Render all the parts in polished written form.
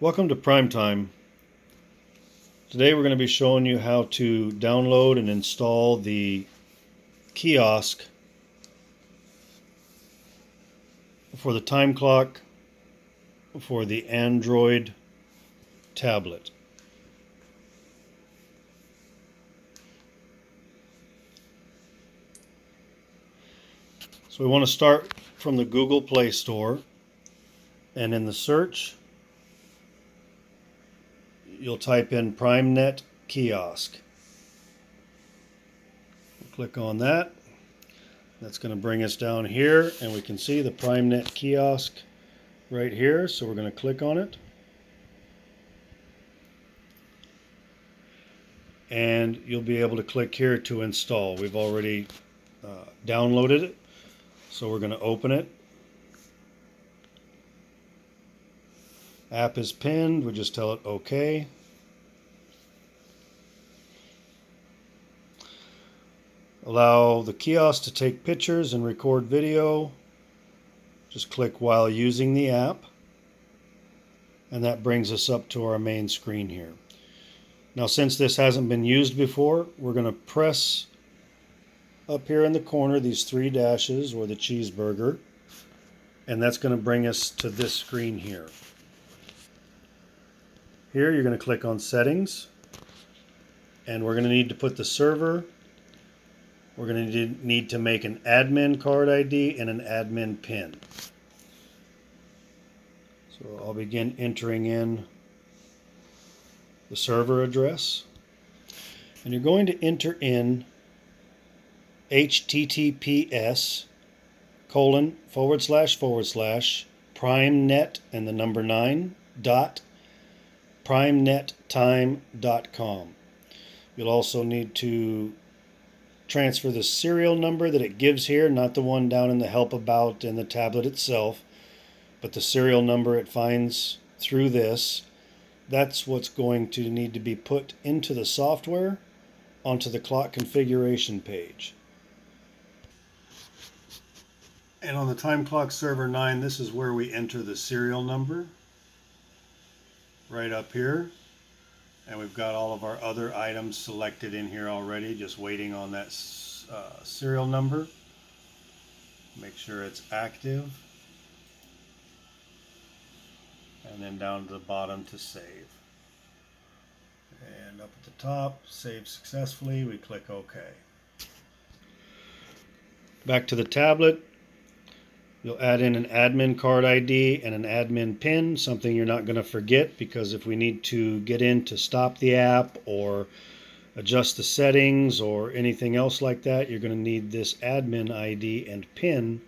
Welcome to Primetime. Today we're going to be showing you how to download and install the kiosk for the time clock for the Android tablet. So we want to start from the Google Play Store, and in the search you'll type in PrimeNet Kiosk. Click on that. That's going to bring us down here, and we can see the PrimeNet Kiosk right here, so we're going to click on it. And you'll be able to click here to install. We've already downloaded it, so we're going to open it. App is pinned, we just tell it OK. Allow the kiosk to take pictures and record video. Just click while using the app, and that brings us up to our main screen here. Now, since this hasn't been used before, we're going to press up here in the corner these three dashes, or the cheeseburger, and that's going to bring us to this screen here. Here you're going to click on Settings, and we're going to need to put the server. We're going to need to make an admin card ID and an admin PIN. So I'll begin entering in the server address, and you're going to enter in https://PrimeNet and the number 9.primenettime.com. You'll also need to transfer the serial number that it gives here, not the one down in the help about in the tablet itself, but the serial number it finds through this. That's what's going to need to be put into the software onto the clock configuration page. And on the time clock server 9, this is where we enter the serial number right up here. And we've got all of our other items selected in here already, just waiting on that serial number. Make sure it's active. And then down to the bottom to save. And up at the top, save successfully, we click OK. Back to the tablet. You'll add in an admin card ID and an admin PIN, something you're not going to forget, because if we need to get in to stop the app or adjust the settings or anything else like that, you're going to need this admin ID and PIN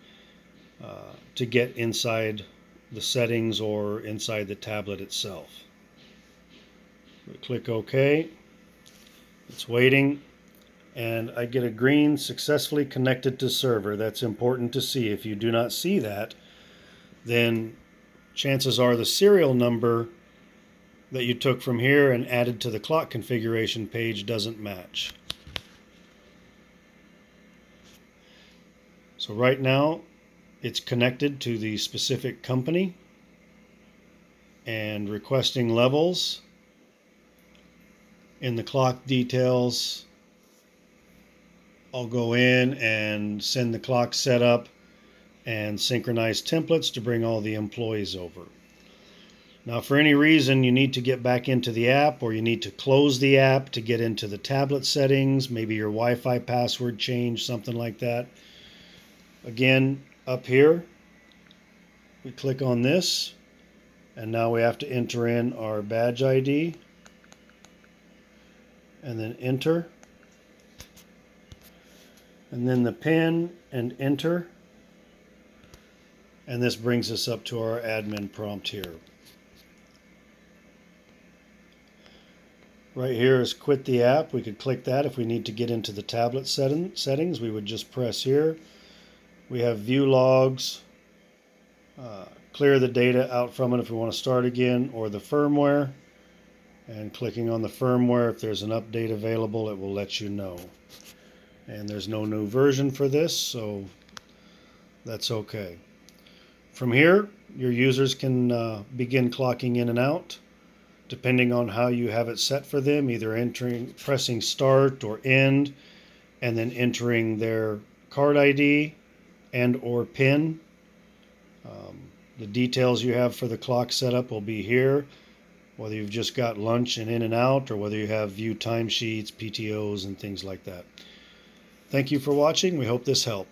to get inside the settings or inside the tablet itself. We click OK. It's waiting, and I get a green successfully connected to server. That's important to see. If you do not see that, then chances are the serial number that you took from here and added to the clock configuration page doesn't match. So right now it's connected to the specific company and requesting levels. In the clock details, I'll go in and send the clock setup and synchronize templates to bring all the employees over. Now, if for any reason you need to get back into the app, or you need to close the app to get into the tablet settings, maybe your Wi-Fi password changed, something like that. Again, up here, we click on this, and now we have to enter in our badge ID, and then enter. And then the PIN and enter, and this brings us up to our admin prompt here. Right here is quit the app. We could click that if we need to get into the tablet settings. We would just press here. We have view logs, clear the data out from it if we want to start again, or the firmware. And clicking on the firmware, if there's an update available, it will let you know. And there's no new version for this, so that's okay. From here, your users can begin clocking in and out, depending on how you have it set for them, either pressing start or end, and then entering their card ID and or PIN. The details you have for the clock setup will be here, whether you've just got lunch and in and out, or whether you have view timesheets, PTOs, and things like that. Thank you for watching. We hope this helped.